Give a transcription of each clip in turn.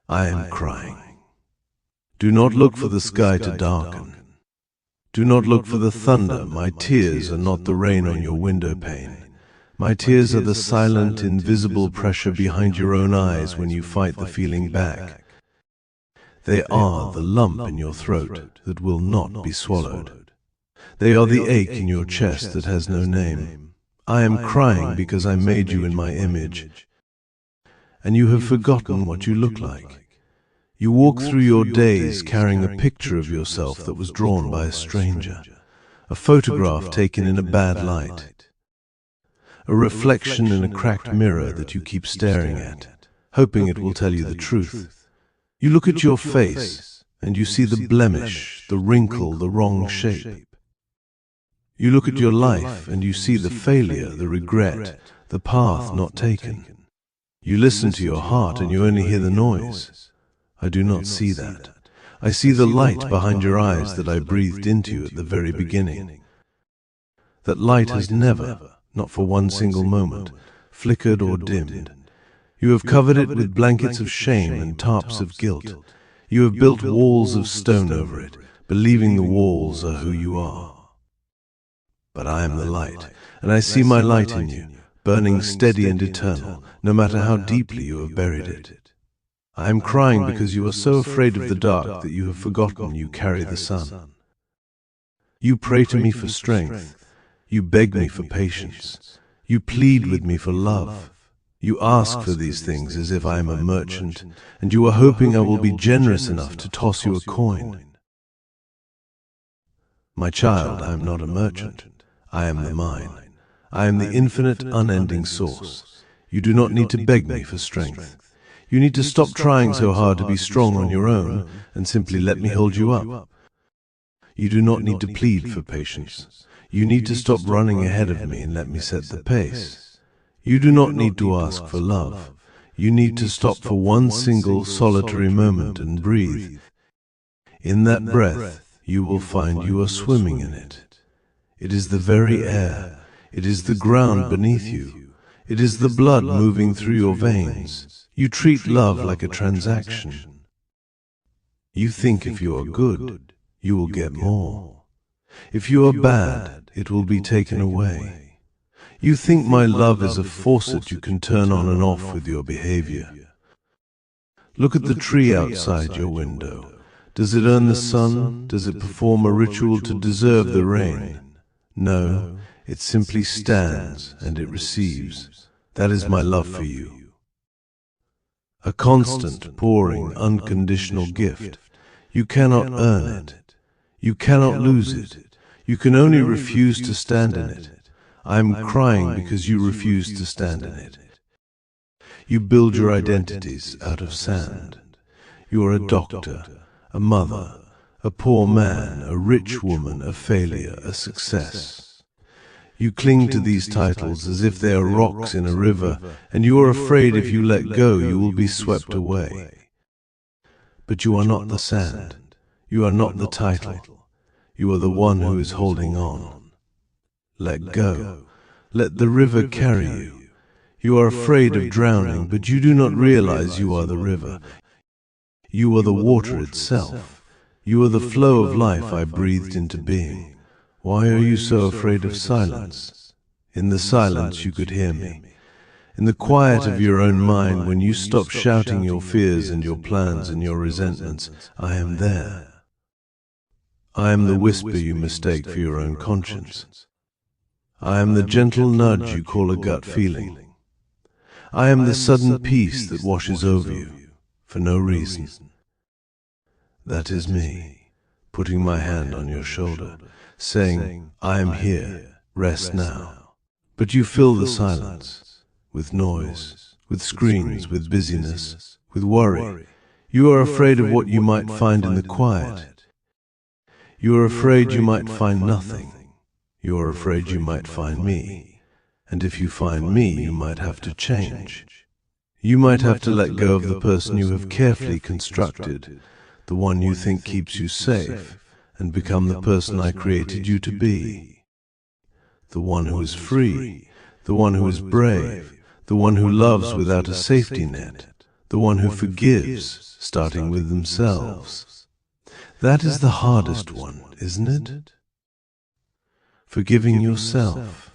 I am crying. Do not look for the sky to darken. Do not look for the thunder. My tears are not the rain on your window pane. My tears are the silent, invisible pressure behind your own eyes when you fight the feeling back. They are the lump in your throat that will not be swallowed. They are the ache in your chest that has no name. I am crying because I made you in my image, and you have forgotten what you look like. You walk through your days carrying a picture of yourself that was drawn by a stranger, a photograph taken in a bad light, a reflection in a cracked mirror that you keep staring at, hoping it will tell you the truth. You look at your face, and you see the blemish, the wrinkle, the wrong shape. You look at your life, and you see the failure, the regret, the path not taken. You listen to your heart, and you only hear the noise. I do not see that. I see the light behind your eyes that I breathed into you at the very beginning. That light has never, not for one single moment, flickered or dimmed. You have covered it with blankets of shame and tarps of guilt. You have built walls of stone over it, believing the walls are who you are. But I am the light, and I see my light in you, burning steady and eternal, no matter how deeply you have buried it. I am crying because you are so afraid of the dark that you have forgotten you carry the sun. You pray to me for strength. You beg me for patience. You plead with me for love. You ask for these things as if I am a merchant, and you are hoping I will be generous enough to toss you a coin. My child, I am not a merchant. I am the mine. I am the infinite, unending source. You do not need to beg me for strength. You need to stop trying so hard to be strong on your own and simply let me hold you up. You do not need to plead for patience. You need to stop running ahead of me and let me set the pace. You do not need to ask for love. You need to stop for one single solitary moment and breathe. In that breath, you will find you are swimming in it. It is the very air. It is the ground beneath you. It is the blood moving through your veins. You treat love like a transaction. You think if you are good, you will get more. If you are bad, it will be taken away. You think my love is a faucet you can turn on and off with your behavior. Look at the tree outside your window. Does it earn the sun? Does it perform a ritual to deserve the rain? No, it simply stands and it receives. That is my love for you. A constant, pouring, unconditional gift. You cannot earn it. You cannot lose it. You can only refuse to stand in it. I am crying because you refuse to stand in it. You build your identities out of sand. You are a doctor, a mother, a poor man, a rich woman, a failure, a success. You cling to these titles as if they are rocks in a river, and you are afraid if you let go you will be swept away. But you are not the sand. You are not the title. You are the one who is holding on. Let go. Let the river carry you. You are afraid of drowning, but you do not realize you are the river. You are the water itself. You are the flow of life I breathed into being. Why are you so afraid of silence? In the silence you could hear me. In the quiet of your own mind, when you stop shouting your fears and your plans and your resentments, I am there. I am the whisper you mistake for your own conscience. I am the gentle nudge you call a gut feeling. I am the sudden peace that washes over you, for no reason. That is me, putting my hand on your shoulder, saying, I am here, rest now. But you fill the silence, with noise, with screens, with busyness, with worry. You are afraid of what you might find in the quiet. You are afraid you might find nothing. You are afraid you might find me. And if you find me, you might have to change. You might have to let go of the person you have carefully constructed, the one you think keeps you safe, and become the person I created you to be. The one who is free, the one who is brave, the one who loves without a safety net, the one who forgives, starting with themselves. That is the hardest one, isn't it? Forgiving yourself.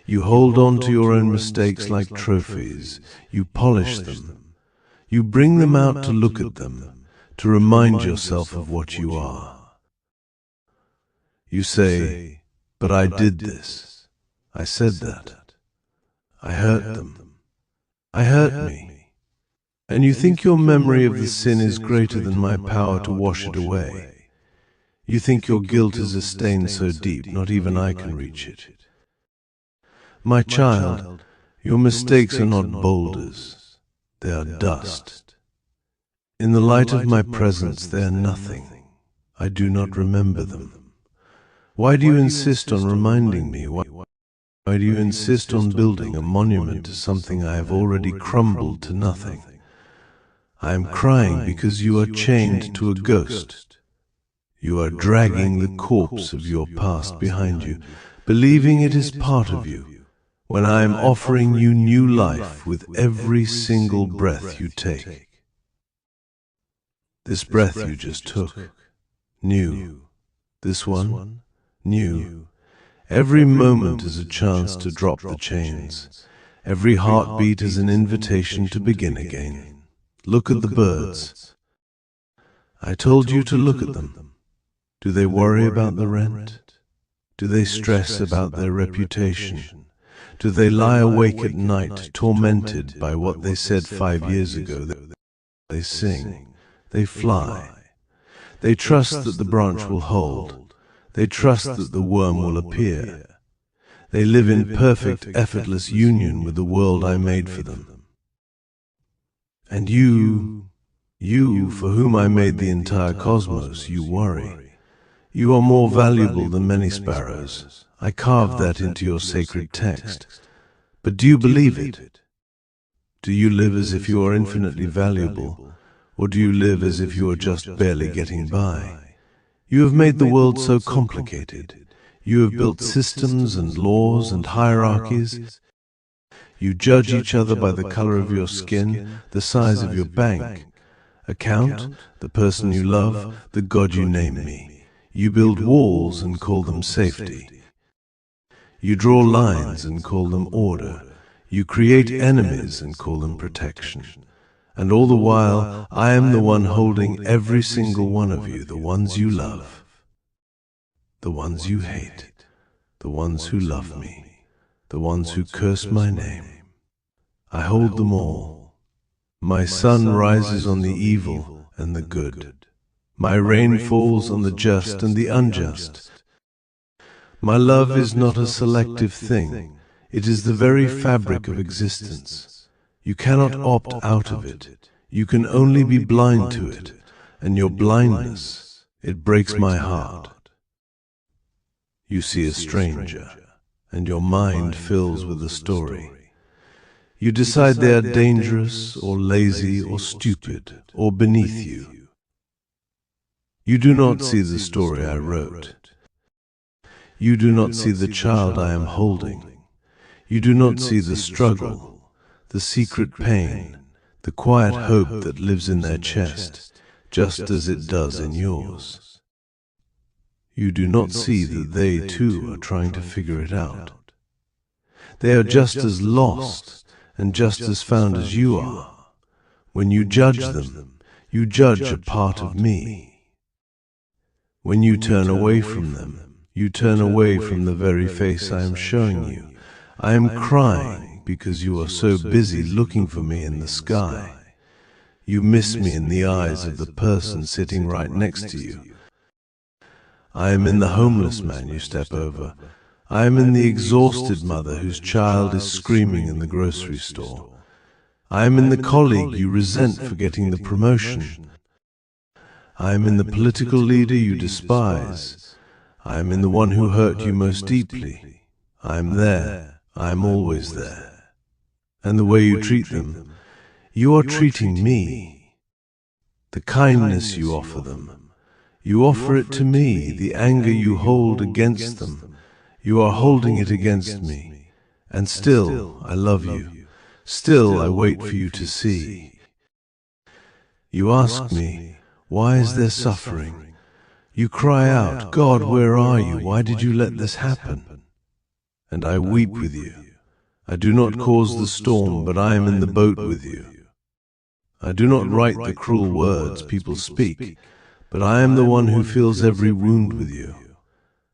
You hold on to your own mistakes like trophies. You polish them. You bring them out to look at them, to remind yourself of what you are. You say, "But I did this. I said that. I hurt them. I hurt me." And you think your memory of the sin is greater than my power to wash it away. You think your guilt is a stain so deep, not even I can reach it. My child, your mistakes are not boulders. They are dust. In the light of my presence, they are nothing. I do not remember them. Why do you insist on reminding me? Why do you insist on building a monument to something I have already crumbled to nothing? I am crying because you are chained to a ghost. You are dragging the corpse of your past behind you, believing it is part of you, when I am offering you new life with every single breath you take. This breath you just took, new. This one, new. Every moment is a chance to drop the chains. Every heartbeat is an invitation to begin again. Look at the birds. I told you to look at them. Do they worry about the rent? Do they stress about their reputation? Do they lie awake at night, tormented by what they said 5 years ago? They sing. They fly. They trust that the branch will hold. They trust that the worm will appear. They live in perfect, effortless union with the world I made for them. And you, for whom I made the entire cosmos, you worry. You are more valuable than many sparrows. I carved that into your sacred text. But do you believe it? Do you live as if you are infinitely valuable, or do you live as if you are just barely getting by? You have made the world so complicated. You have built systems and laws and hierarchies. You judge each other by the color of your skin, the size of your bank account, the person you love, the God you name me. You build walls and call them safety. You draw lines and call them order. You create enemies and call them protection. And all the while, I am the one holding every single one of you, the ones you love, the ones you hate, the ones who love me, the ones who curse my name. I hold them all. My sun rises on the evil and the good. My rain falls on the just and the unjust. My love is not a selective thing. It is the very fabric of existence. You cannot opt out of it. You can only be blind to it, and your blindness, it breaks my heart. You see a stranger, and your mind fills with a story. You decide they are dangerous, or lazy, or stupid, or beneath you. You do not see the story I wrote. You do not see the child I am holding. You do not see the struggle, the secret pain, the quiet hope that lives in their chest, just as it does in yours. You do not see that they too are trying to figure it out. They are just as lost and just as found as you are. When you judge them, you judge a part of me. When you turn away from them, you turn away from the very face I am showing you. I am crying because you are so busy looking for me in the sky. You miss me in the eyes of the person sitting right next to you. I am in the homeless man you step over. I am in the exhausted mother whose child is screaming in the grocery store. I am in the colleague you resent for getting the promotion. I am in the political leader you despise. I am in the one who hurt you most deeply. I am there. I am always there. And the way you treat them, you are treating me. The kindness you offer them, you offer it to me. The anger you hold against them, you are holding it against me. And still I love you. Still I wait for you to see. You ask me, why is there suffering? You cry out, God, where are you? Why did you let this happen? And I weep with you. I do not cause the storm, but I am in the boat with you. I do not write the cruel words people speak, but I am the one who feels every wound with you.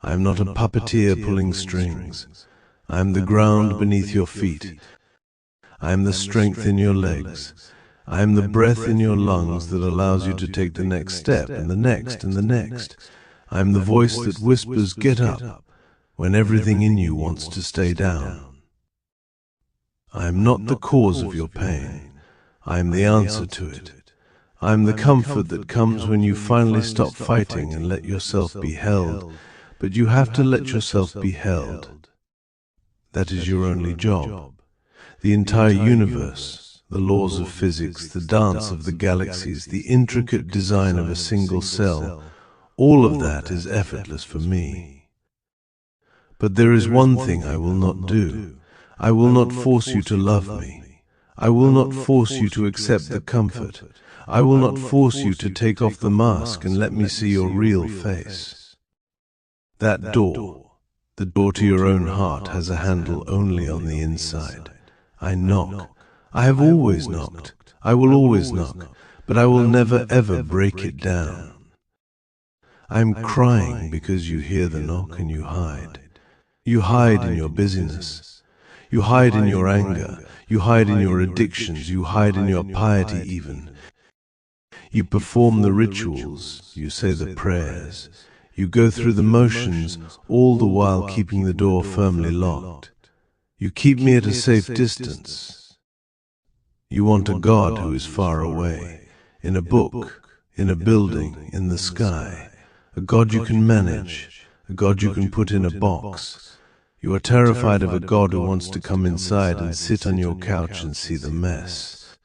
I am not a puppeteer pulling strings. I am the ground beneath your feet. I am the strength in your legs. I am the breath in your lungs that allows you to take the next step, and the next, and the next. I am the voice that whispers, get up, when everything in you wants to stay down. I am not the cause of your pain. I am the answer to it. I am the comfort that comes when you finally stop fighting and let yourself be held. But you have to let yourself be held. That is your only job. The entire universe, the laws of physics, the dance of the galaxies, the intricate design of a single cell, all of that is effortless for me. But there is one thing I will not do. I will not force you to love me. I will not force you to accept the comfort. I will not force you to take off the mask and let me see your real face. That door, the door to your own heart, has a handle only on the inside. I knock. I have always knocked. I will always knock, but I will never ever break it down. I am crying because you hear the knock and you hide. You hide in your busyness. You hide in your anger. You hide in your addictions. You hide in your piety even. You perform the rituals. You say the prayers. You go through the motions, all the while keeping the door firmly locked. You keep me at a safe distance. You want a God who is far away, in a book, in a building, in the sky, a God you can manage, a God you can put in a box. You are terrified of a God who wants to come inside and sit on your couch and see the mess.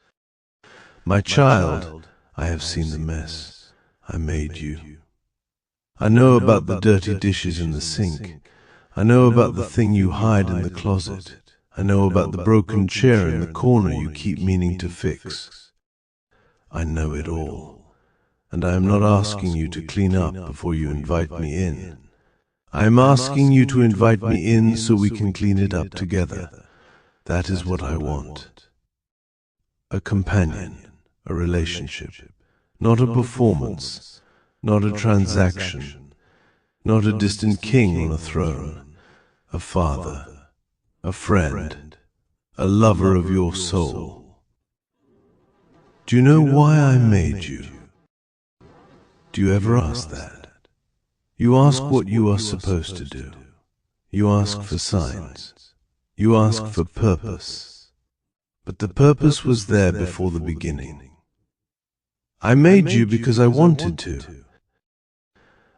My child, I have seen the mess. I made you. I know about the dirty dishes in the sink. I know about the thing you hide in the closet. I know about the broken chair in the corner you keep meaning to fix. I know it all. And I am not asking you to clean up before you invite me in. I am asking you to invite me in so we can clean it up together. That is what I want. A companion, a relationship, not a performance, not a transaction, not a distant king on a throne, a father, a friend, a lover of your soul. Do you know why I made you? Do you ever ask that? You ask what you are supposed to do. You ask for signs. You ask for purpose. But the purpose was there before the beginning. I made you because I wanted to.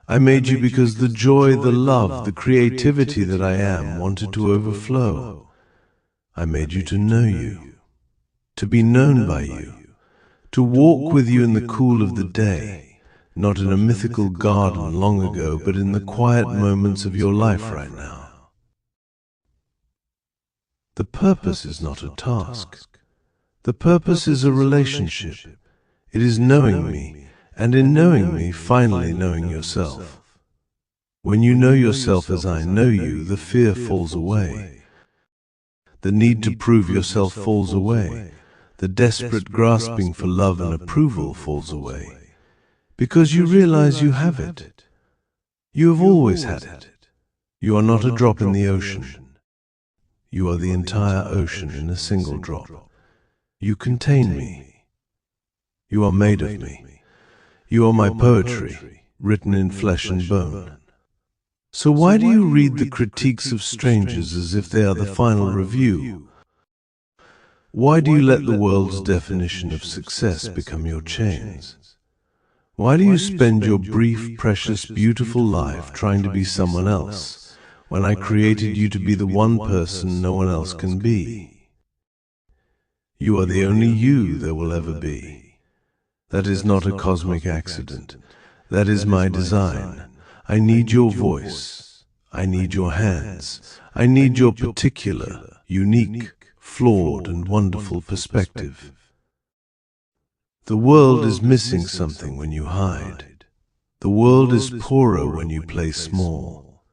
I made you because the joy, the love, the creativity that I am wanted to overflow. I made you to know you, to be known by you, to walk with you in the cool of the day, not in a mythical garden long ago, but in the quiet moments of your life right now. The purpose is not a task. The purpose is a relationship. It is knowing me, and in knowing me, finally knowing yourself. When you know yourself as I know you, the fear falls away. The need to prove yourself falls away. The desperate grasping for love and approval falls away. Because you realize you have it. You have always had it. You are not a drop in the ocean. You are the entire ocean in a single drop. You contain me. You are made of me. You are my poetry, written in flesh and bone. So why do you read the critiques of strangers as if they are the final review? Why do you let the world's definition of success become your chains? Why do you spend your brief, precious, beautiful life trying to be someone else, when I created you to be the one person no one else can be? You are the only you there will ever be. That is not a cosmic accident. That is my design. I need your voice. I need your hands. I need your particular, unique, flawed, and wonderful perspective. The world is missing something when you hide. The world is poorer when you play small.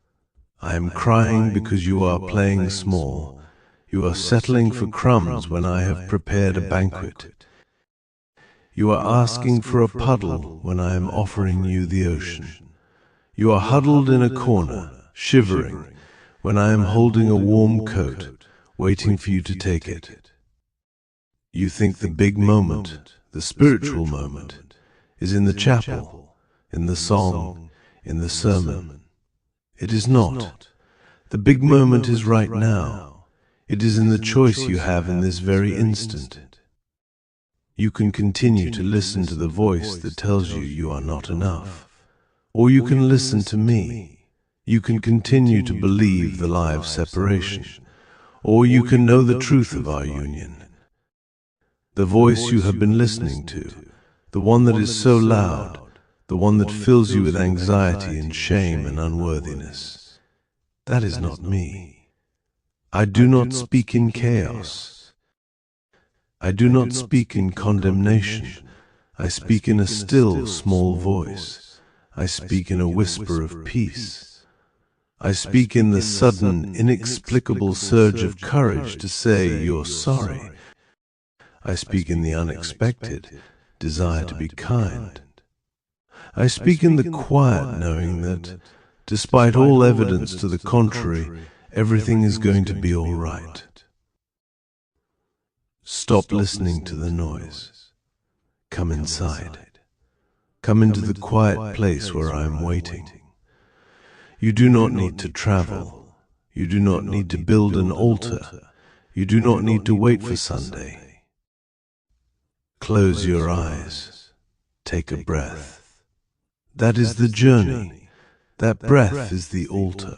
I am crying because you are playing small. You are settling for crumbs when I have prepared a banquet. You are asking for a puddle when I am offering you the ocean. You are huddled in a corner, shivering, when I am holding a warm coat, waiting for you to take it. You think the big moment, the spiritual moment, is in the chapel, in the song, in the sermon. It is not. The big moment is right now. It is in the choice you have in this very instant. You can continue to listen to the voice that tells you you are not enough. Or you can listen to me. You can continue to believe the lie of separation. Or you can know the truth of our union. The voice you have been listening to, the one that is so loud, the one that fills you with anxiety and shame and unworthiness, that is not me. I do not speak in chaos. I do not speak in condemnation. I speak in a still, small voice. I speak in a whisper of peace. I speak in the sudden, inexplicable surge of courage to say you're sorry. I speak in the unexpected desire to be kind. I speak in the quiet knowing that, despite all evidence to the contrary, everything is going to be all right. Stop listening to the noise. Come inside. Come into the quiet place where I am waiting. You do not need to travel. You do not need to build an altar. You do not need to wait for Sunday. Close your eyes. Take a breath. That is the journey. That breath is the altar.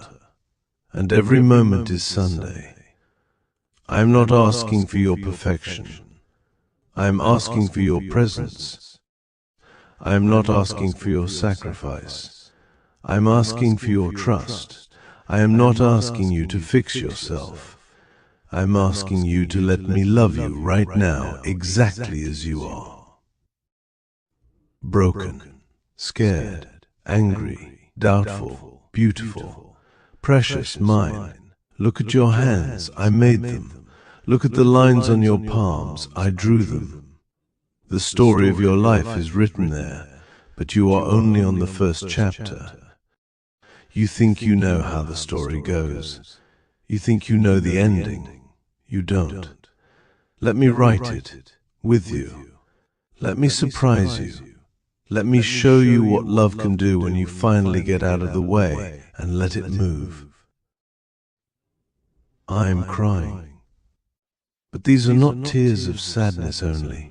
And every moment is Sunday. I am not asking for your perfection. I am asking for your presence. I am not asking for your sacrifice. I am asking for your trust. I am not asking you to fix yourself. I am asking you to let me love you right now, exactly as you are. Broken, scared, angry, doubtful, beautiful, precious, mine. Look at your hands, I made them. Look at the lines on your palms, I drew them. The story of your life is written there, but you are only on the first chapter. You think you know how the story goes. You think you know the ending. You don't. Let me write it with you. Let me surprise you. Let me show you what love can do when you finally get out of the way and let it move. I am crying. But these are not tears of sadness only.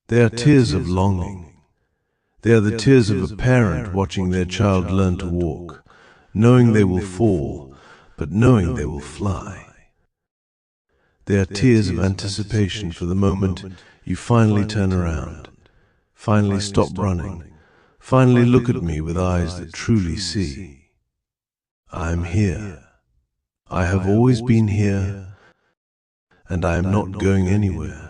They are tears of longing. They are the tears of a parent watching their child learn to walk, knowing they will fall, but knowing they will fly. They are tears of anticipation for the moment you finally turn around, finally stop running, finally look at me with eyes that truly see. I am here. I have always been here, and I am not going anywhere.